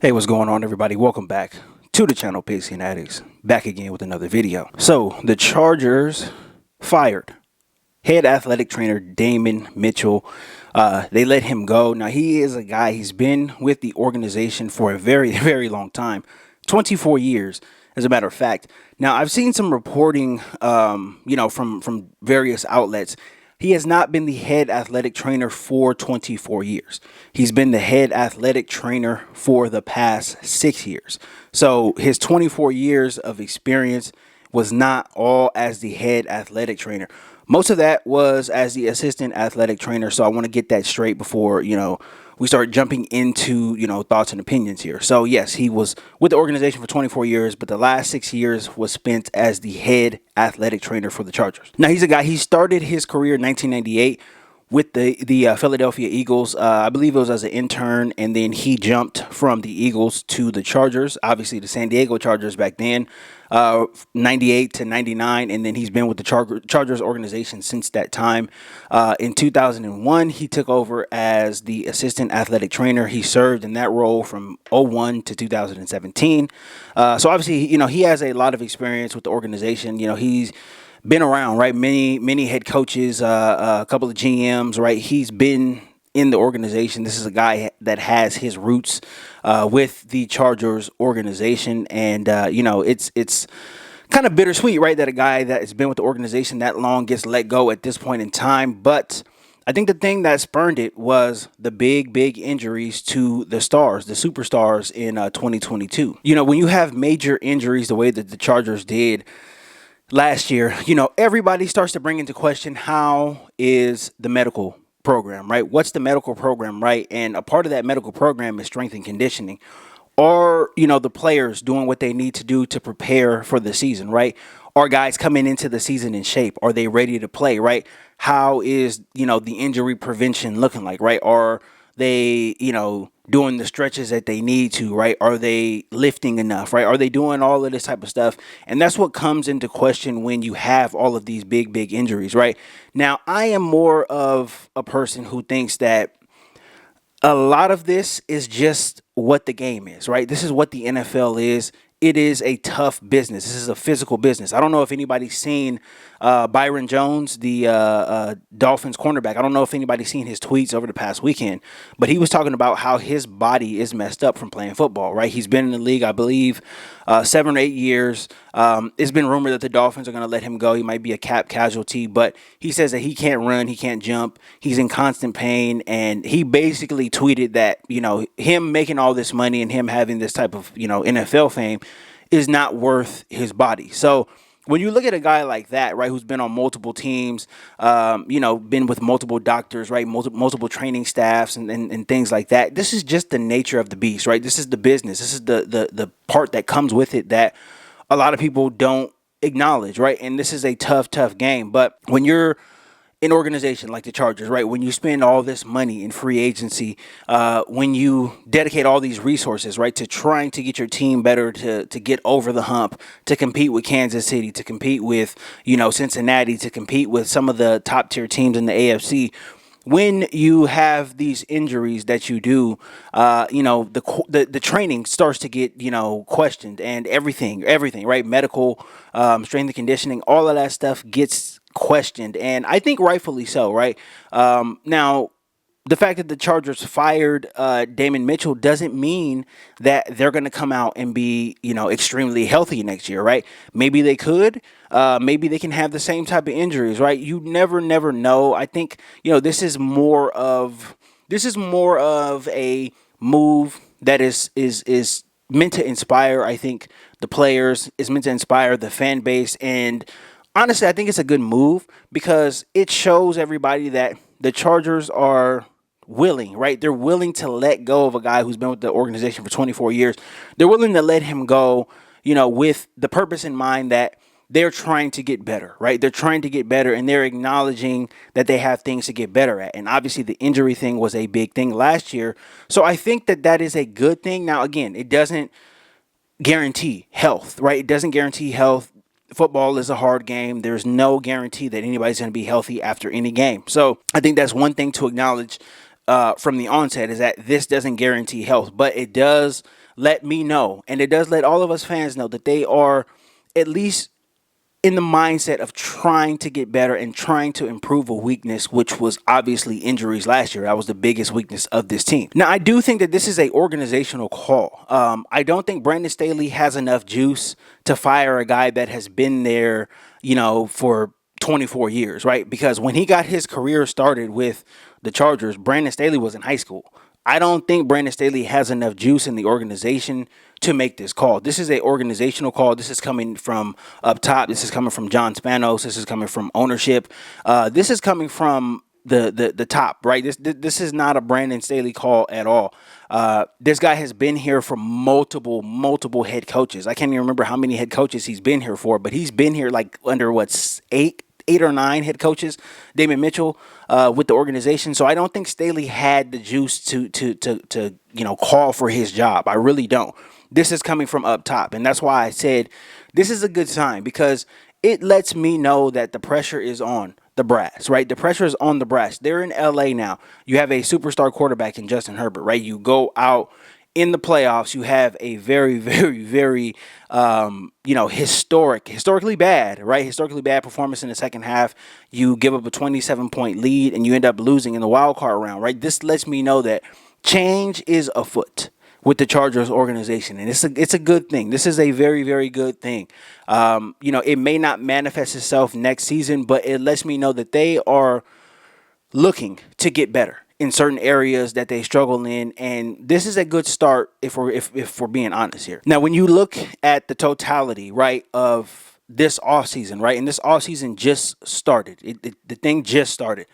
Hey, what's going on, everybody? Welcome back to the channel Pigskin Addicts. Back again with another video. So, the Chargers fired head athletic trainer Damon Mitchell. They let him go. Now, he is a guy, he's been with the organization for a very, very long time, 24 years, as a matter of fact. Now, I've seen some reporting, from various outlets. He has not been the head athletic trainer for 24 years. He's been the head athletic trainer for the past 6 years. So his 24 years of experience was not all as the head athletic trainer. Most of that was as the assistant athletic trainer. So I want to get that straight before, we start jumping into, thoughts and opinions here. So yes, he was with the organization for 24 years, but the last 6 years was spent as the head athletic trainer for the Chargers. Now, he's a guy, he started his career in 1998 with the Philadelphia Eagles. I believe it was as an intern, and then he jumped from the Eagles to the Chargers, obviously the San Diego Chargers back then, 98 to 99, and then he's been with the Chargers organization since that time. In 2001, he took over as the assistant athletic trainer. He served in that role from 01 to 2017. So obviously, he has a lot of experience with the organization. He's been around, right? Many head coaches, a couple of GMs, right? He's been in the organization. This is a guy that has his roots with the Chargers organization, and it's kind of bittersweet, right? That a guy that has been with the organization that long gets let go at this point in time. But I think the thing that spurned it was the big injuries to the stars, the superstars in 2022. When you have major injuries the way that the Chargers did last year, everybody starts to bring into question, how is the medical program, right? What's the medical program, right? And a part of that medical program is strength and conditioning. Are, the players doing what they need to do to prepare for the season, right? Are guys coming into the season in shape? Are they ready to play, right? How is, the injury prevention looking like, right? Are they, doing the stretches that they need to, right? Are they lifting enough, right? Are they doing all of this type of stuff? And that's what comes into question when you have all of these big injuries, right? Now, I am more of a person who thinks that a lot of this is just what the game is, right? This is what the NFL is. It is a tough business. This is a physical business. I don't know if anybody's seen Byron Jones, the Dolphins cornerback. I don't know if anybody's seen his tweets over the past weekend, but he was talking about how his body is messed up from playing football, right? He's been in the league, I believe, 7 or 8 years. It's been rumored that the Dolphins are going to let him go. He might be a cap casualty, but he says that he can't run, he can't jump, he's in constant pain, and he basically tweeted that, him making all this money and him having this type of, NFL fame is not worth his body. So when you look at a guy like that, right, who's been on multiple teams, been with multiple doctors, right, multiple training staffs and things like that, this is just the nature of the beast, right? This is the business. This is the part that comes with it that a lot of people don't acknowledge, right? And this is a tough game. But when you're an organization like the Chargers, right, when you spend all this money in free agency, when you dedicate all these resources, right, to trying to get your team better, to get over the hump, to compete with Kansas City, to compete with, Cincinnati, to compete with some of the top tier teams in the AFC, when you have these injuries that you do, the training starts to get, questioned, and everything, right? Medical, strength and conditioning, all of that stuff gets questioned, and I think rightfully so, right? Now, the fact that the Chargers fired Damon Mitchell doesn't mean that they're going to come out and be, extremely healthy next year, right? Maybe they could. Maybe they can have the same type of injuries, right? You never know. I think, this is more of a move that is meant to inspire, I think, the players, is meant to inspire the fan base. And honestly, I think it's a good move because it shows everybody that the Chargers are willing, right? They're willing to let go of a guy who's been with the organization for 24 years. They're willing to let him go, with the purpose in mind that they're trying to get better, right? They're trying to get better, and they're acknowledging that they have things to get better at. And obviously the injury thing was a big thing last year. So I think that is a good thing. Now, again, it doesn't guarantee health, right? It doesn't guarantee health. Football is a hard game. There's no guarantee that anybody's going to be healthy after any game. So I think that's one thing to acknowledge from the onset, is that this doesn't guarantee health, but it does let me know, and it does let all of us fans know that they are at least in the mindset of trying to get better and trying to improve a weakness, which was obviously injuries last year. That was the biggest weakness of this team. Now, I do think that this is a organizational call. I don't think Brandon Staley has enough juice to fire a guy that has been there, for 24 years, right? Because when he got his career started with the Chargers, Brandon Staley was in high school. I don't think Brandon Staley has enough juice in the organization to make this call. This is an organizational call. This is coming from up top. This is coming from John Spanos. This is coming from ownership. This is coming from the top, right? This is not a Brandon Staley call at all. This guy has been here for multiple head coaches. I can't even remember how many head coaches he's been here for, but he's been here like under eight or nine head coaches, Damon Mitchell, with the organization. So I don't think Staley had the juice to call for his job. I really don't. This is coming from up top, and that's why I said this is a good sign, because it lets me know that the pressure is on the brass, right? The pressure is on the brass. They're in LA now. You have a superstar quarterback in Justin Herbert, right? You go out in the playoffs, you have a very, very, very, historically bad, right? Historically bad performance in the second half. You give up a 27-point lead and you end up losing in the wild card round, right? This lets me know that change is afoot with the Chargers organization, and it's a good thing. This is a very, very good thing. It may not manifest itself next season, but it lets me know that they are looking to get better in certain areas that they struggle in, and this is a good start if we're being honest here. Now, when you look at the totality, right, of this offseason, right, and this offseason just started, the thing just started.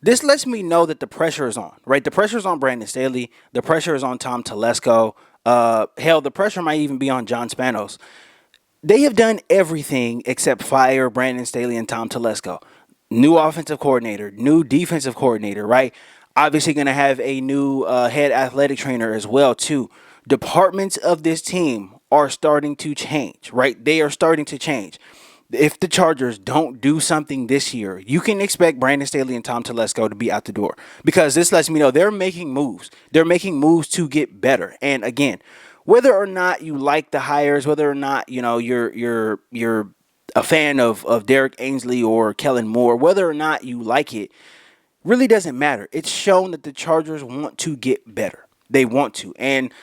This lets me know that the pressure is on, right? The pressure is on Brandon Staley. The pressure is on Tom Telesco. Hell, the pressure might even be on John Spanos. They have done everything except fire Brandon Staley and Tom Telesco. New offensive coordinator, new defensive coordinator, right? Obviously going to have a new head athletic trainer as well, too. Departments of this team are starting to change, right? They are starting to change. If the Chargers don't do something this year, you can expect Brandon Staley and Tom Telesco to be out the door, because this lets me know they're making moves. They're making moves to get better. And again, whether or not you like the hires, whether or not you're a fan of Derek Ainsley or Kellen Moore, whether or not you like it, really doesn't matter. It's shown that the Chargers want to get better. They want to. And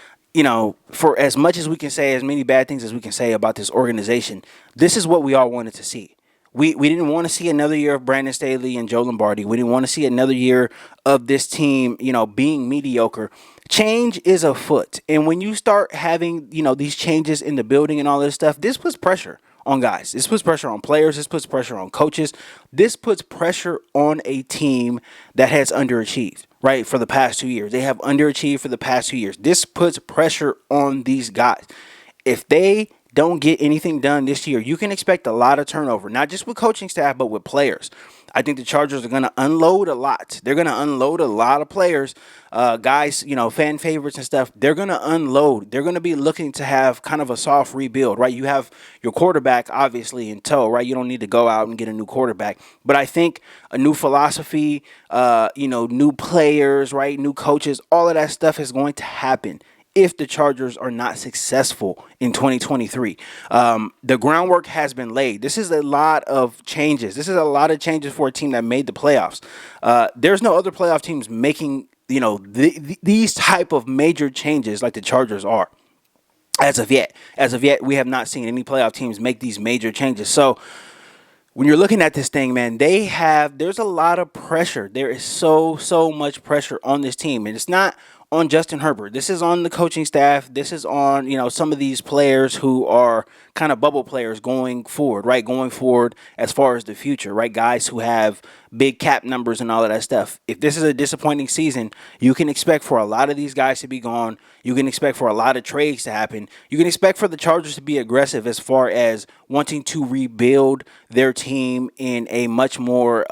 for as much as we can say, as many bad things as we can say about this organization, this is what we all wanted to see. We didn't want to see another year of Brandon Staley and Joe Lombardi. We didn't want to see another year of this team, being mediocre. Change is afoot. And when you start having, these changes in the building and all this stuff, this puts pressure on guys. This puts pressure on players. This puts pressure on coaches. This puts pressure on a team that has underachieved, right, for the past 2 years. They have underachieved for the past 2 years. This puts pressure on these guys. If they don't get anything done this year, you can expect a lot of turnover, not just with coaching staff, but with players. I think the Chargers are going to unload a lot. They're going to unload a lot of players, guys, fan favorites and stuff. They're going to unload. They're going to be looking to have kind of a soft rebuild, right? You have your quarterback, obviously, in tow, right? You don't need to go out and get a new quarterback. But I think a new philosophy, new players, right? New coaches, all of that stuff is going to happen if the Chargers are not successful in 2023. The groundwork has been laid. This is a lot of changes. This is a lot of changes for a team that made the playoffs. There's no other playoff teams making, these type of major changes like the Chargers are. As of yet, we have not seen any playoff teams make these major changes. So when you're looking at this thing, man, there's a lot of pressure. There is so much pressure on this team. And it's not on Justin Herbert. This is on the coaching staff. This is on, some of these players who are kind of bubble players going forward, right? Going forward as far as the future, right? Guys who have big cap numbers and all of that stuff. If this is a disappointing season, you can expect for a lot of these guys to be gone. You can expect for a lot of trades to happen. You can expect for the Chargers to be aggressive as far as wanting to rebuild their team in a much more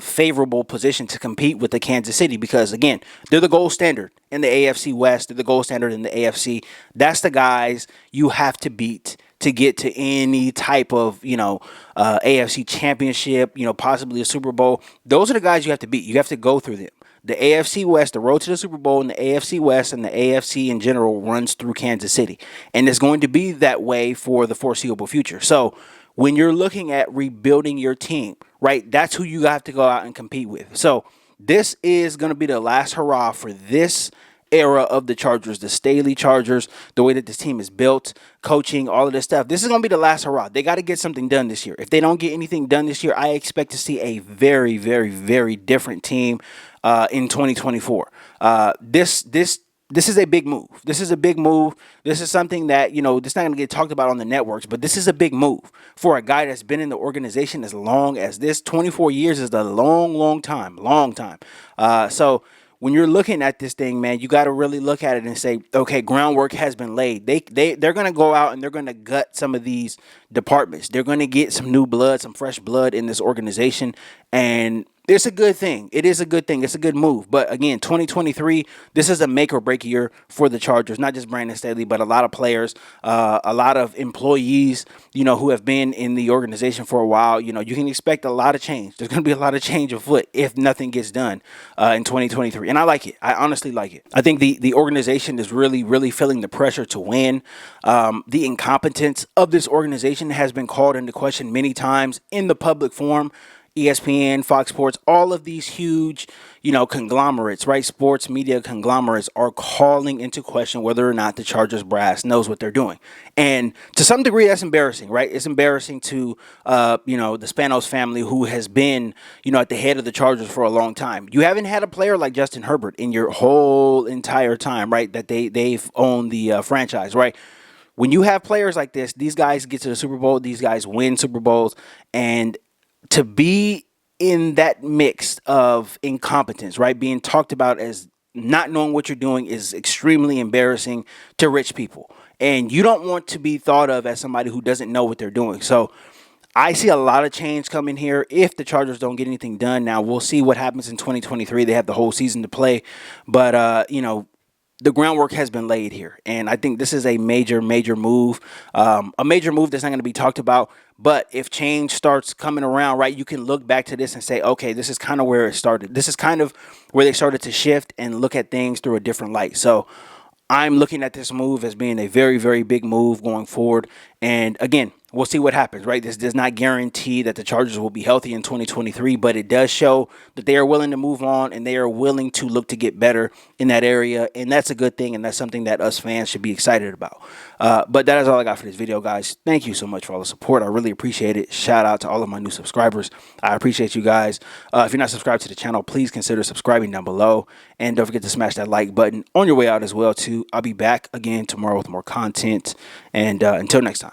favorable position to compete with the Kansas City, because, again, they're the gold standard in the AFC West. They're the gold standard in the AFC. That's the guys you have to beat to get to any type of, AFC championship, possibly a Super Bowl. Those are the guys you have to beat. You have to go through them. The AFC West, the road to the Super Bowl, and the AFC West and the AFC in general runs through Kansas City. And it's going to be that way for the foreseeable future. So when you're looking at rebuilding your team, right, that's who you have to go out and compete with. So this is going to be the last hurrah for this era of the Chargers, the Staley Chargers, the way that this team is built, coaching, all of this stuff. This is going to be the last hurrah. They got to get something done this year. If they don't get anything done this year, I expect to see a very, very, very different team in 2024. This is a big move. This is a big move. This is something that, this is not going to get talked about on the networks, but this is a big move for a guy that's been in the organization as long as this. 24 years is a long, long time. So when you're looking at this thing, man, you got to really look at it and say, okay, groundwork has been laid. They're going to go out and they're going to gut some of these departments. They're going to get some new blood, some fresh blood in this organization, and it's a good thing. It is a good thing. It's a good move. But again, 2023, this is a make or break year for the Chargers. Not just Brandon Staley, but a lot of players, a lot of employees, who have been in the organization for a while. You can expect a lot of change. There's going to be a lot of change afoot if nothing gets done in 2023. And I like it. I honestly like it. I think the organization is really, really feeling the pressure to win. The incompetence of this organization has been called into question many times in the public forum. ESPN, Fox Sports, all of these huge, conglomerates, right? Sports media conglomerates are calling into question whether or not the Chargers brass knows what they're doing. And to some degree, that's embarrassing, right? It's embarrassing to, the Spanos family, who has been, at the head of the Chargers for a long time. You haven't had a player like Justin Herbert in your whole entire time, right? That they've owned the franchise, right? When you have players like this, these guys get to the Super Bowl, these guys win Super Bowls, and to be in that mix of incompetence, right, being talked about as not knowing what you're doing is extremely embarrassing to rich people. And you don't want to be thought of as somebody who doesn't know what they're doing. So I see a lot of change coming here if the Chargers don't get anything done. Now, we'll see what happens in 2023. They have the whole season to play. But, the groundwork has been laid here, and I think this is a major, major move, a major move that's not going to be talked about. But if change starts coming around, right, you can look back to this and say, okay, this is kind of where it started. This is kind of where they started to shift and look at things through a different light. So I'm looking at this move as being a very, very big move going forward. And again, we'll see what happens, right? This does not guarantee that the Chargers will be healthy in 2023, but it does show that they are willing to move on and they are willing to look to get better in that area. And that's a good thing. And that's something that us fans should be excited about. But that is all I got for this video, guys. Thank you so much for all the support. I really appreciate it. Shout out to all of my new subscribers. I appreciate you guys. If you're not subscribed to the channel, please consider subscribing down below. And don't forget to smash that like button on your way out as well, too. I'll be back again tomorrow with more content. And until next time.